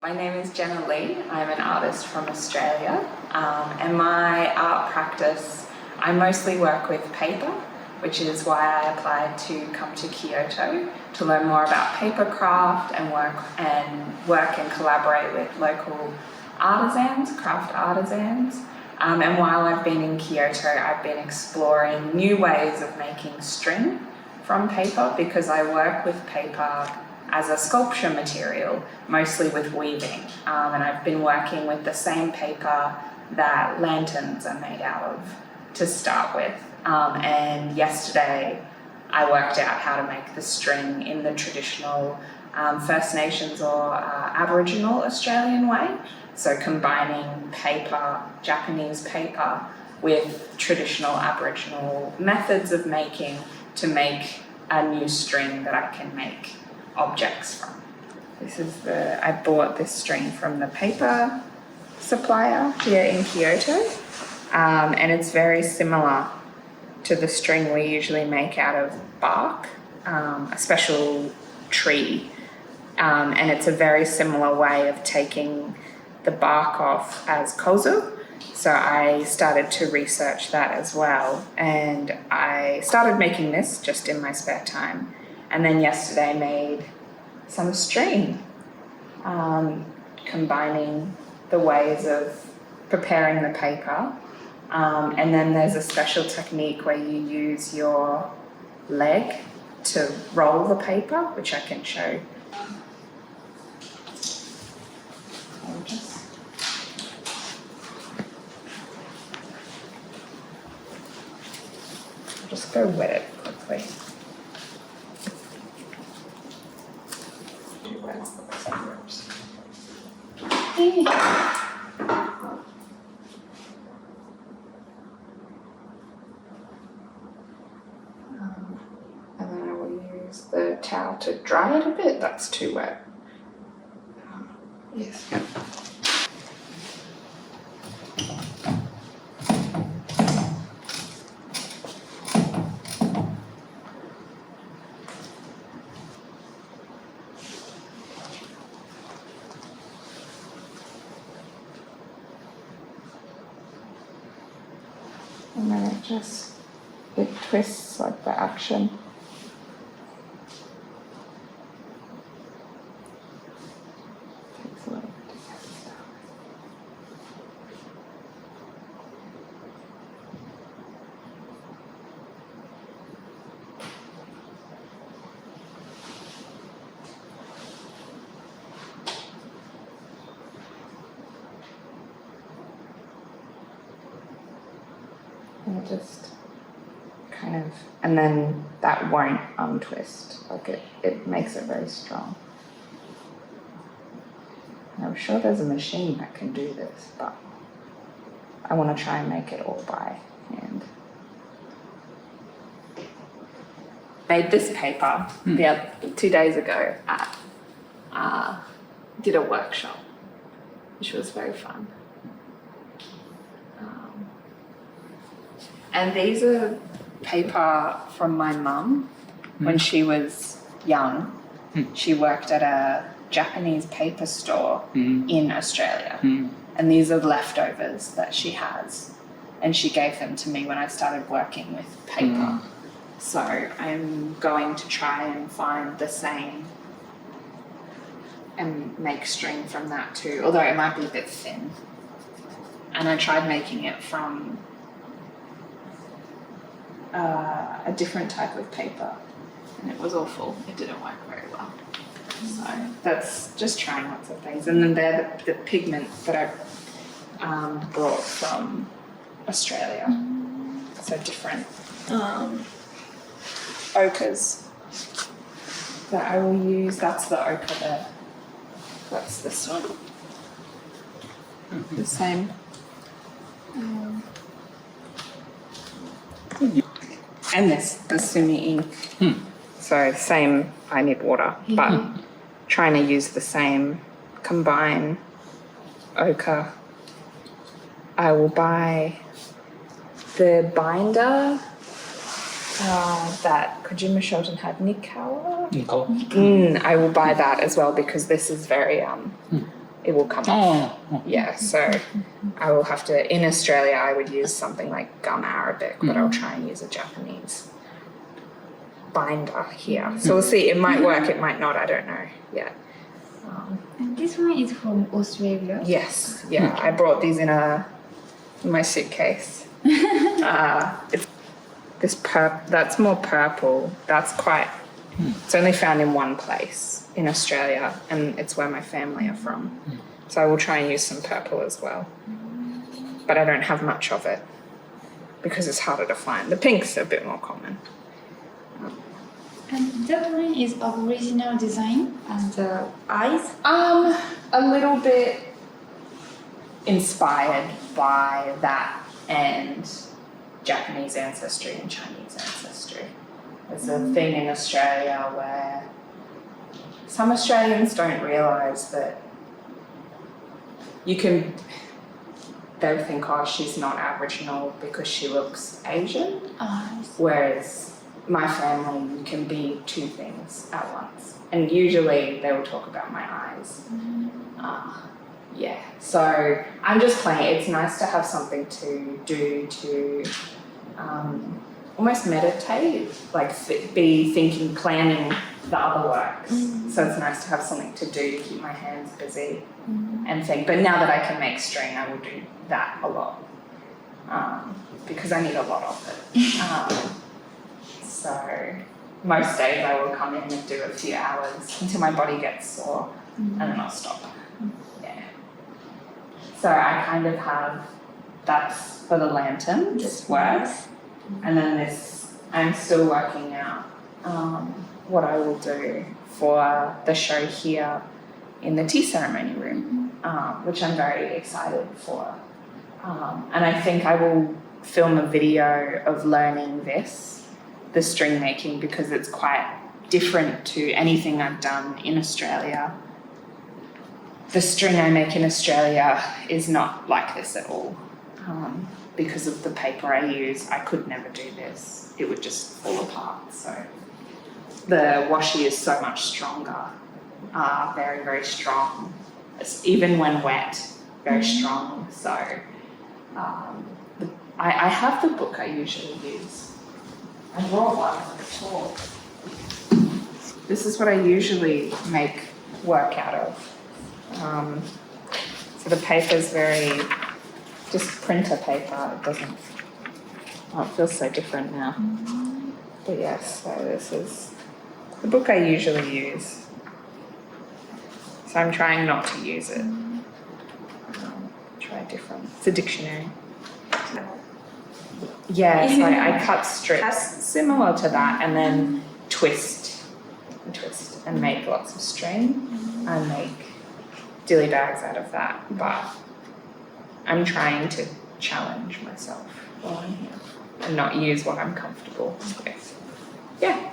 My name is Jenna Lee. I'm an artist from Australia, and my art practice, I mostly work with paper, which is why I applied to come to Kyoto to learn more about paper craft and work and collaborate with local artisans, craft artisans. And while I've been in Kyoto, I've been exploring new ways of making string from paper because I work with paper as a sculpture material, mostly with weaving. And I've been working with the same paper that lanterns are made out of to start with. And yesterday I worked out how to make the string in the traditional First Nations or Aboriginal Australian way. So combining paper, Japanese paper, with traditional Aboriginal methods of making to make a new string that I can make objects from. I bought this string from the paper supplier here in Kyoto, and it's very similar to the string we usually make out of bark, a special tree, and it's a very similar way of taking the bark off as kozu. So I started to research that as well, and I started making this just in my spare time. And then yesterday made some string, combining the ways of preparing the paper. And then there's a special technique where you use your leg to roll the paper, which I can show. I'll just go wet it quickly. And then I will use the towel to dry it a bit. That's too wet. Yes. And then it twists like the action. Takes a little bit to get started. And just kind of, and then that won't untwist, like it makes it very strong. And I'm sure there's a machine that can do this, but I want to try and make it all by hand. Made this paper 2 days ago at, did a workshop, which was very fun. And these are paper from my mum when she was young. She worked at a Japanese paper store in Australia. And these are leftovers that she has. And she gave them to me when I started working with paper. So I'm going to try and find the same and make string from that too, although it might be a bit thin. And I tried making it from a different type of paper, and it was awful. It didn't work very well. So that's just trying lots of things. And then they're the pigments that I brought from Australia. So different ochres that I will use. That's the ochre there. That's this one. The same. And this, the Sumi ink. So same, I need water, but trying to use the same, combine ochre. I will buy the binder that Kojima Shoten had, Nikawa. I will buy that as well because this is very it will come off. Yeah, so I will have to, in Australia, I would use something like gum Arabic, but I'll try and use a Japanese binder here. So we'll see. It might work, it might not, I don't know yet. And this one is from Australia? Yes, yeah. I brought these in my suitcase. That's more purple. That's quite, it's only found in one place in Australia, and it's where my family are from. So I will try and use some purple as well. But I don't have much of it because it's harder to find. The pink's a bit more common. And that one is original design and the eyes? A little bit inspired by that and Japanese ancestry and Chinese ancestry. There's a thing in Australia where some Australians don't realise that they'll think, oh, she's not Aboriginal because she looks Asian. Whereas my family, you can be two things at once. And usually they will talk about my eyes. Yeah, so I'm just playing. It's nice to have something to do to almost meditate, like be thinking, planning the other works. So it's nice to have something to do to keep my hands busy and think. But now that I can make string, I will do that a lot because I need a lot of it. So most days I will come in and do a few hours until my body gets sore and then I'll stop. Yeah. So I kind of have, that's for the lanterns work. And then this, I'm still working out what I will do for the show here in the tea ceremony room, which I'm very excited for. And I think I will film a video of learning the string making, because it's quite different to anything I've done in Australia. The string I make in Australia is not like this at all. Because of the paper I use, I could never do this. It would just fall apart. So the washi is so much stronger, very, very strong. Even when wet, very strong. So I have the book I usually use. I brought one for the talk. This is what I usually make work out of. So the paper is very, just printer paper. It doesn't, it feels so different now. But yes, so this is the book I usually use. So I'm trying not to use it. Try different. It's a dictionary. Yeah, so I cut strips similar to that and then twist and make lots of string and make dilly bags out of that. But I'm trying to challenge myself while I'm here and not use what I'm comfortable with. Yeah.